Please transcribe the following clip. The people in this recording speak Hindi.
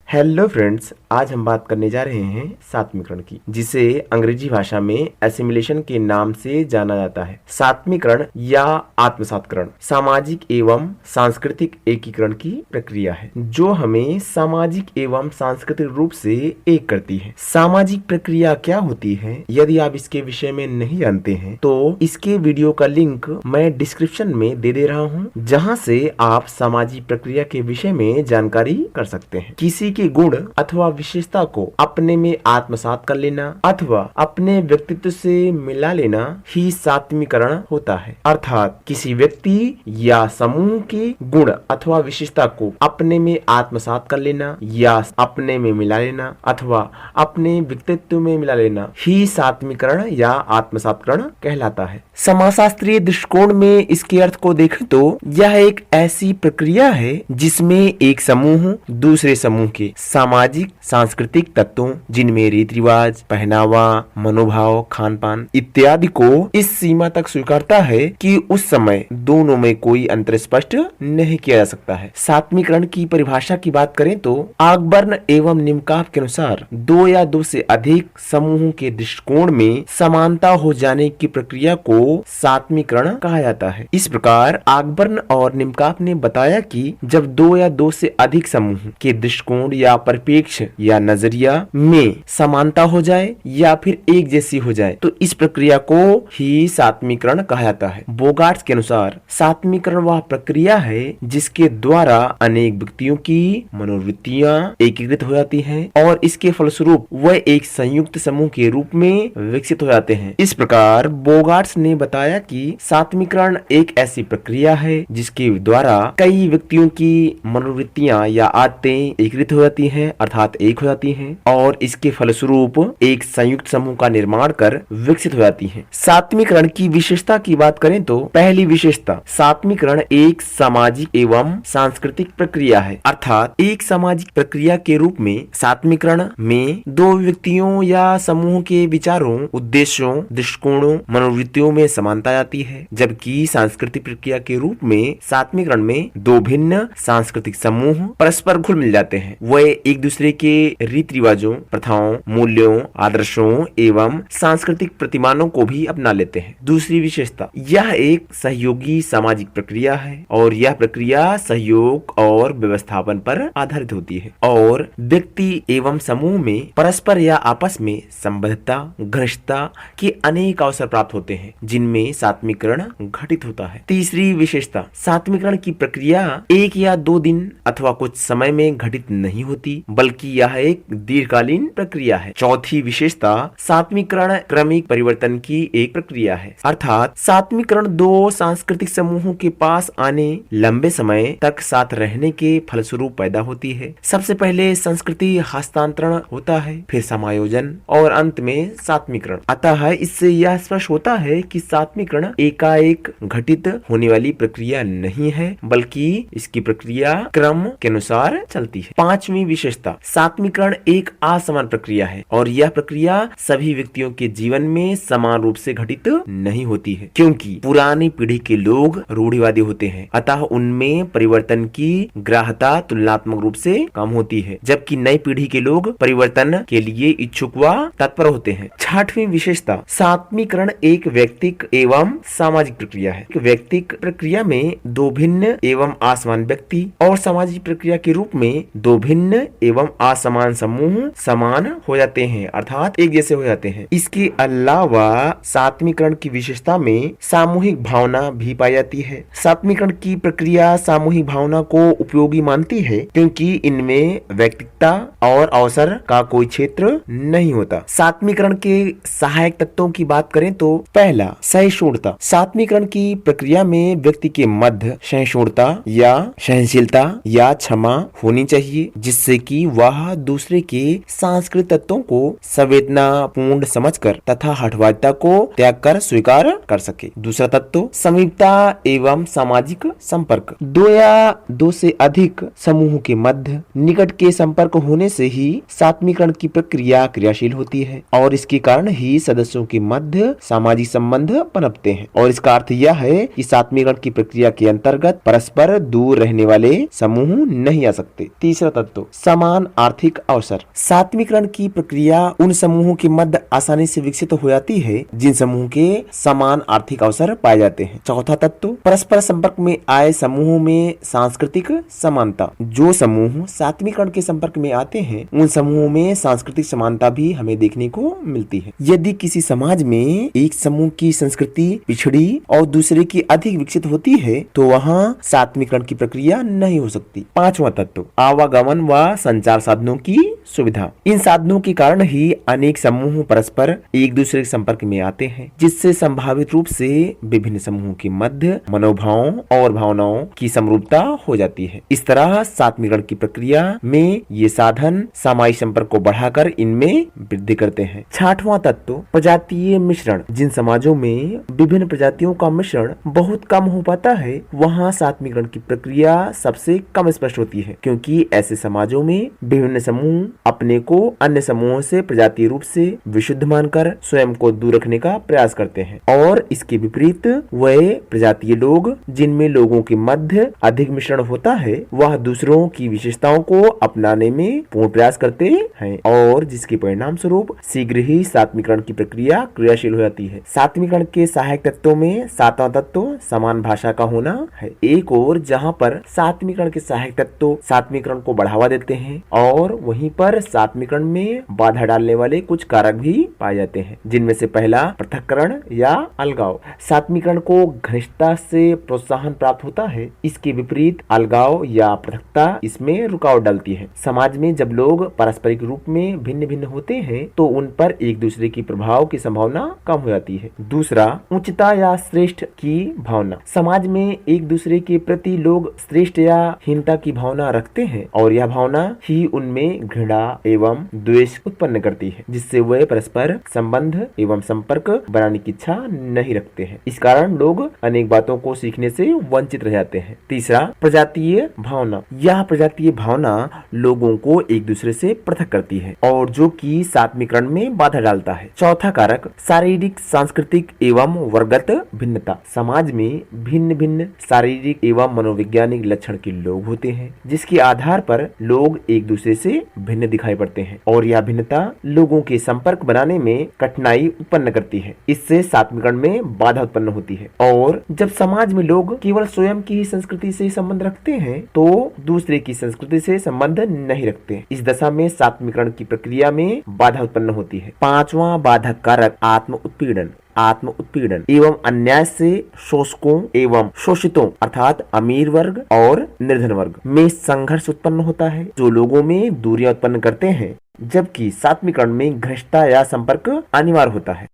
हेलो फ्रेंड्स, आज हम बात करने जा रहे हैं सात्मीकरण की, जिसे अंग्रेजी भाषा में एसिमिलेशन के नाम से जाना जाता है। सात्मीकरण या आत्मसात्करण सामाजिक एवं सांस्कृतिक एकीकरण की प्रक्रिया है, जो हमें सामाजिक एवं सांस्कृतिक रूप से एक करती है। सामाजिक प्रक्रिया क्या होती है? यदि आप इसके विषय में नहीं जानते हैं तो इसके वीडियो का लिंक मैं डिस्क्रिप्शन में दे रहा हूँ, जहाँ से आप सामाजिक प्रक्रिया के विषय में जानकारी कर सकते हैं। किसी के गुण अथवा विशेषता को अपने में आत्मसात कर लेना अथवा अपने व्यक्तित्व से मिला लेना ही सात्मीकरण होता है। अर्थात किसी व्यक्ति या समूह के गुण अथवा विशेषता को अपने में आत्मसात कर लेना या अपने में मिला लेना अथवा अपने व्यक्तित्व में मिला लेना ही सात्मीकरण या आत्मसात्करण कहलाता है। समाजशास्त्रीय दृष्टिकोण में इसके अर्थ को देखें तो यह एक ऐसी प्रक्रिया है जिसमें एक समूह दूसरे समूह के सामाजिक सांस्कृतिक तत्वों, जिनमें रीति रिवाज, पहनावा, मनोभाव, खान पान इत्यादि को इस सीमा तक स्वीकारता है कि उस समय दोनों में कोई अंतर स्पष्ट नहीं किया जा सकता है। सात्मीकरण की परिभाषा की बात करें तो ऑगबर्न एवं निमकाफ के अनुसार दो या दो से अधिक समूहों के दृष्टिकोण में समानता हो जाने की प्रक्रिया को सात्मीकरण कहा जाता है। इस प्रकार ऑगबर्न और निमकाफ ने बताया कि जब दो या दो से अधिक समूह के दृष्टिकोण या परिप्रेक्ष्य या नजरिया में समानता हो जाए या फिर एक जैसी हो जाए तो इस प्रक्रिया को ही सात्मीकरण कहा जाता है। बोगार्ट्स के अनुसार सात्मीकरण वह प्रक्रिया है जिसके द्वारा अनेक व्यक्तियों की मनोवृत्तियां एकीकृत हो जाती हैं और इसके फलस्वरूप वह एक संयुक्त समूह के रूप में विकसित हो जाते हैं। इस प्रकार बोगार्ट्स ने बताया कि सात्मीकरण एक ऐसी प्रक्रिया है जिसके द्वारा कई व्यक्तियों की मनोवृत्तियां या आदतें एकीकृत हो जाती हैं, अर्थात एक हो जाती हैं और इसके फलस्वरूप एक संयुक्त समूह का निर्माण कर विकसित हो जाती हैं। सात्मीकरण की विशेषता की बात करें तो पहली विशेषता, सात्मीकरण एक सामाजिक एवं सांस्कृतिक प्रक्रिया है। अर्थात एक सामाजिक प्रक्रिया के रूप में सात्मीकरण में दो व्यक्तियों या समूह के विचारों, उद्देश्यों, दृष्टिकोणों, मनोवृत्तियों में समानता आती है, जबकि सांस्कृतिक प्रक्रिया के रूप में सात्मीकरण में दो भिन्न सांस्कृतिक समूह परस्पर घुल मिल जाते हैं। वे एक दूसरे के रीति रिवाजों, प्रथाओं, मूल्यों, आदर्शों एवं सांस्कृतिक प्रतिमानों को भी अपना लेते हैं। दूसरी विशेषता, यह एक सहयोगी सामाजिक प्रक्रिया है और यह प्रक्रिया सहयोग और व्यवस्थापन पर आधारित होती है और व्यक्ति एवं समूह में परस्पर या आपस में संबद्धता, घनिष्ठता के अनेक अवसर प्राप्त होते हैं, जिनमें सात्मीकरण घटित होता है। तीसरी विशेषता, सात्मीकरण की प्रक्रिया एक या दो दिन अथवा कुछ समय में घटित नहीं होती, बल्कि यह एक दीर्घकालीन प्रक्रिया है। चौथी विशेषता, सात्मीकरण क्रमिक परिवर्तन की एक प्रक्रिया है। अर्थात सात्मीकरण दो सांस्कृतिक समूहों के पास आने, लंबे समय तक साथ रहने के फलस्वरूप पैदा होती है। सबसे पहले संस्कृति हस्तांतरण होता है, फिर समायोजन और अंत में सात्मीकरण। अतः इससे यह स्पष्ट होता है कि सात्मीकरण एकाएक घटित होने वाली प्रक्रिया नहीं है, बल्कि इसकी प्रक्रिया क्रम के अनुसार चलती है। पांचवी विशेषता, सात्मीकरण एक असमान प्रक्रिया है और यह प्रक्रिया सभी व्यक्तियों के जीवन में समान रूप से घटित नहीं होती है, क्योंकि पुरानी पीढ़ी के लोग रूढ़िवादी होते हैं, अतः उनमें परिवर्तन की ग्राह्यता तुलनात्मक रूप से कम होती है, जबकि नई पीढ़ी के लोग परिवर्तन के लिए इच्छुक व तत्पर होते हैं। छठवीं विशेषता, सात्मीकरण एक व्यक्तिक एवं सामाजिक प्रक्रिया है। व्यक्तिक प्रक्रिया में दो भिन्न एवं असमान व्यक्ति और सामाजिक प्रक्रिया के रूप में दो भिन्न एवं असमान समूह समान हो जाते हैं, अर्थात एक जैसे हो जाते हैं। इसके अलावा सात्मीकरण की विशेषता में सामूहिक भावना भी पाई जाती है। सात्मीकरण की प्रक्रिया सामूहिक भावना को उपयोगी मानती है, क्योंकि इनमें व्यक्तिगता और अवसर का कोई क्षेत्र नहीं होता। सात्मीकरण के सहायक तत्वों की बात करें तो पहला, सहिष्णुता। सात्मीकरण की प्रक्रिया में व्यक्ति के मध्य सहिष्णुता या सहनशीलता या क्षमा होनी चाहिए, जिससे कि वह दूसरे के सांस्कृतिक तत्वों को संवेदना पूर्ण समझकर तथा हठवादिता को त्याग कर स्वीकार कर सके। दूसरा तत्व, समीपता एवं सामाजिक संपर्क। दो या दो से अधिक समूह के मध्य निकट के संपर्क होने से ही सात्मीकरण की प्रक्रिया क्रियाशील होती है और इसके कारण ही सदस्यों के मध्य सामाजिक संबंध पनपते हैं। और इसका अर्थ यह है कि सात्मीकरण की प्रक्रिया के अंतर्गत परस्पर दूर रहने वाले समूह नहीं आ सकते। तीसरा तत्व, तत्व, समान आर्थिक अवसर। सात्विकरण की प्रक्रिया उन समूहों के मध्य आसानी से विकसित हो जाती है जिन समूहों के समान आर्थिक अवसर पाए जाते हैं। चौथा तत्व, परस्पर संपर्क में आए समूहों में सांस्कृतिक समानता। जो समूह सात्विकरण के संपर्क में आते हैं उन समूहों में सांस्कृतिक समानता भी हमें देखने को मिलती है। यदि किसी समाज में एक समूह की संस्कृति पिछड़ी और दूसरे की अधिक विकसित होती है तो वहाँ सात्विकरण की प्रक्रिया नहीं हो सकती। पांचवा तत्व, आवागमन व संचार साधनों की सुविधा। इन साधनों के कारण ही अनेक समूह परस्पर एक दूसरे के संपर्क में आते हैं, जिससे संभावित रूप से विभिन्न समूहों के मध्य मनोभावों और भावनाओं की समरूपता हो जाती है। इस तरह सात्विकरण की प्रक्रिया में ये साधन सामाजिक संपर्क को बढ़ाकर इनमें वृद्धि करते हैं। छठवां तत्व, प्रजातीय मिश्रण। जिन समाजों में विभिन्न प्रजातियों का मिश्रण बहुत कम हो पाता है वहाँ सात्विकरण की प्रक्रिया सबसे कम स्पष्ट होती है, क्योंकि ऐसे समाजों में विभिन्न समूह अपने को अन्य समूहों से प्रजातीय रूप से विशुद्ध मानकर स्वयं को दूर रखने का प्रयास करते हैं, और इसके विपरीत वह प्रजातीय लोग जिनमें लोगों के मध्य अधिक मिश्रण होता है वह दूसरों की विशेषताओं को अपनाने में पूर्ण प्रयास करते हैं, और जिसके परिणाम स्वरूप शीघ्र ही सात्विकरण की प्रक्रिया क्रियाशील हो जाती है। सात्विकरण के सहायक तत्वों में सातवां तत्व समान भाषा का होना है। एक और जहाँ पर सात्विकरण के सहायक तत्व सात्विकरण को बढ़ावा देते हैं और वहीं पर सात्विकरण में बाधा डालने वाले कुछ कारक भी पाए जाते हैं, जिनमें से पहला पृथक्करण या अलगाव। सात्विकरण को घनिष्ठता से प्रोत्साहन प्राप्त होता है, इसके विपरीत अलगाव या पृथकता इसमें रुकावट डालती है। समाज में जब लोग पारस्परिक रूप में भिन्न भिन्न होते हैं तो उन पर एक दूसरे की प्रभाव की संभावना कम हो जाती है। दूसरा, उच्चता या श्रेष्ठ की भावना। समाज में एक दूसरे के प्रति लोग श्रेष्ठ या हीनता की भावना रखते हैं और यह भावना ही उनमें घृणा एवं द्वेष उत्पन्न करती है, जिससे वे परस्पर संबंध एवं संपर्क बनाने की इच्छा नहीं रखते हैं। इस कारण लोग अनेक बातों को सीखने से वंचित रह जाते हैं। तीसरा, प्रजातीय भावना। यह प्रजातीय भावना लोगों को एक दूसरे से पृथक करती है और जो कि सात्विकरण में बाधा डालता है। चौथा कारक, शारीरिक, सांस्कृतिक एवं वर्गगत भिन्नता। समाज में भिन्न भिन्न शारीरिक एवं मनोवैज्ञानिक लक्षण के लोग होते हैं, जिसके आधार पर लोग एक दूसरे से भिन्न दिखाई पड़ते हैं और यह भिन्नता लोगों के संपर्क बनाने में कठिनाई उत्पन्न करती है। इससे सात्विकरण में बाधा उत्पन्न होती है, और जब समाज में लोग केवल स्वयं की ही संस्कृति से संबंध रखते हैं तो दूसरे की संस्कृति से संबंध नहीं रखते। इस दशा में सात्विकरण की प्रक्रिया में बाधा उत्पन्न होती है। पांचवा बाधक कारक, आत्म उत्पीड़न। आत्म उत्पीड़न एवं अन्याय से शोषकों एवं शोषितों अर्थात अमीर वर्ग और निर्धन वर्ग में संघर्ष उत्पन्न होता है, जो लोगों में दूरियां उत्पन्न करते हैं, जबकि सात्विकरण में घनिष्ठता या संपर्क अनिवार्य होता है।